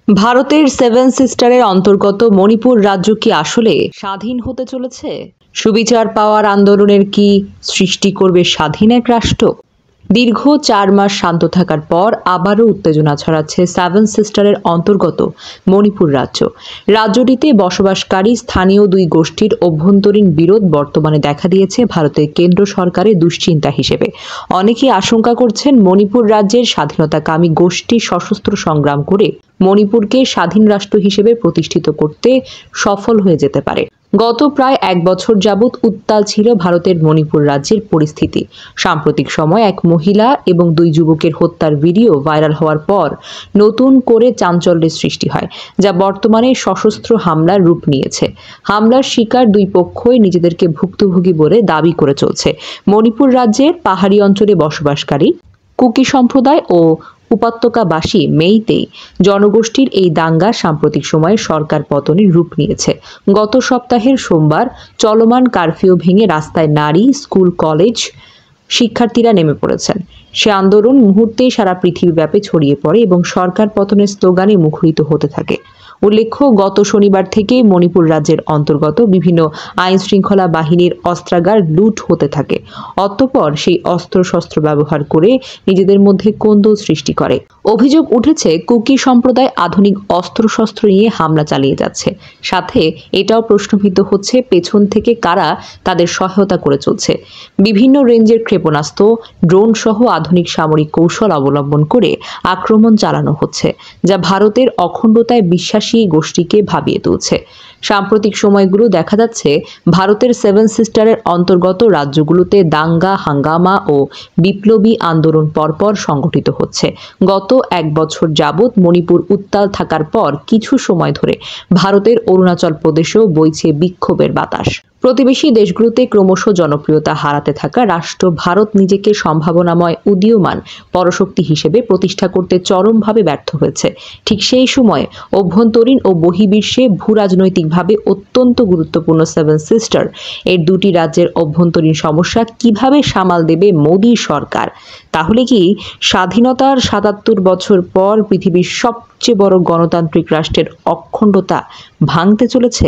ভারতের সেভেন সিস্টারের অন্তর্গত মণিপুর রাজ্য কি আসলে স্বাধীন হতে চলেছে? সুবিচার পাওয়ার আন্দোলনের কি সৃষ্টি করবে স্বাধীন এক রাষ্ট্র? দীর্ঘ ৪ মাস শান্ত থাকার পর আবারও উত্তেজনা ছড়াচ্ছে সেভেন সিস্টারের অন্তর্গত মণিপুর রাজ্য। রাজ্যটিতে বসবাসকারী স্থানীয় দুই গোষ্ঠীর অভ্যন্তরীণ বিরোধ বর্তমানে দেখা দিয়েছে ভারতের কেন্দ্র সরকারের দুশ্চিন্তা হিসেবে। অনেকেই আশঙ্কা করছেন মণিপুর রাজ্যের স্বাধীনতাকামী গোষ্ঠী সশস্ত্র সংগ্রাম করে মণিপুরকে স্বাধীন রাষ্ট্র হিসেবে প্রতিষ্ঠিত করতে সফল হয়ে যেতে পারে। গত প্রায় ১ বছর যাবৎ উত্তাল ছিল ভারতের মণিপুর রাজ্যের পরিস্থিতি। সাম্প্রতিক সময় এক মহিলা এবং ২ যুবকের হত্যার ভিডিও ভাইরাল হওয়ার পর নতুন করে চাঞ্চল্যের সৃষ্টি হয়, যা বর্তমানে সশস্ত্র হামলার রূপ নিয়েছে। হামলার শিকার দুই পক্ষই নিজেদেরকে ভুক্তভোগী বলে দাবি করে চলছে। মণিপুর রাজ্যের পাহাড়ি অঞ্চলে বসবাসকারী কুকি সম্প্রদায় ও উপত্যকাবাসী মেইতেই জনগোষ্ঠীর এই দাঙ্গা সাম্প্রতিক সময়ে সরকার পতনের রূপ নিয়েছে। গত সপ্তাহের সোমবার চলমান কারফিউ ভেঙে রাস্তায় নারী, স্কুল, কলেজ শিক্ষার্থীরা নেমে পড়েছেন। সে আন্দোলন মুহূর্তেই সারা পৃথিবীব্যাপী ছড়িয়ে পড়ে এবং সরকার পতনের স্লোগানে মুখরিত হতে থাকে। উল্লেখ্য, গত শনিবার থেকে মণিপুর রাজ্যের অন্তর্গত বিভিন্ন আইন শৃঙ্খলা বাহিনীর অস্ত্রাগার লুট হতে থাকে। অতঃপর সেই অস্ত্রশস্ত্র ব্যবহার করে নিজেদের মধ্যে কোন্দল সৃষ্টি করে। অভিযোগ উঠেছে কুকি সম্প্রদায় আধুনিক অস্ত্রশস্ত্র নিয়ে হামলা চালিয়ে যাচ্ছে। সাথে এটাও প্রশ্নবিদ্ধ হচ্ছে পেছন থেকে কারা তাদের সহায়তা করে চলছে। বিভিন্ন রেঞ্জের ক্ষেপণাস্ত্র, ড্রোন সহ আধুনিক সামরিক কৌশল অবলম্বন করে আক্রমণ চালানো হচ্ছে, যা ভারতের অখণ্ডতায় বিশ্বাসী গোষ্ঠীকে ভাবিয়ে তুলছে। সাম্প্রতিক সময়গুলো দেখা যাচ্ছে ভারতের সেভেন সিস্টারের অন্তর্গত রাজ্যগুলোতে দাঙ্গা, হাঙ্গামা ও বিপ্লবী আন্দোলন পরপর সংগঠিত হচ্ছে। গত ১ বছর যাবৎ মণিপুর উত্তাল থাকার পর কিছু সময় ধরে ভারতের অরুণাচল প্রদেশেও বইছে বিক্ষোভের বাতাস। প্রতিবেশী দেশগুলোতে ক্রমশ জনপ্রিয়তা হারাতে থাকা রাষ্ট্র ভারত নিজেকে সম্ভাবনাময় উদীয়মান পরাশক্তি হিসেবে প্রতিষ্ঠা করতে চরমভাবে ব্যর্থ হয়েছে। ঠিক সেই সময়ে অভ্যন্তরীণ ও বহির্বিশ্বে ভূরাজনৈতিকভাবে অত্যন্ত গুরুত্বপূর্ণ সেভেন সিস্টার এর দুটি রাজ্যের অভ্যন্তরীণ সমস্যা কিভাবে সামাল দেবে মোদী সরকার? তাহলে কি স্বাধীনতার ৭৭ বছর পর পৃথিবীর সবচেয়ে বড় গণতান্ত্রিক রাষ্ট্রের অখণ্ডতা ভাঙতে চলেছে?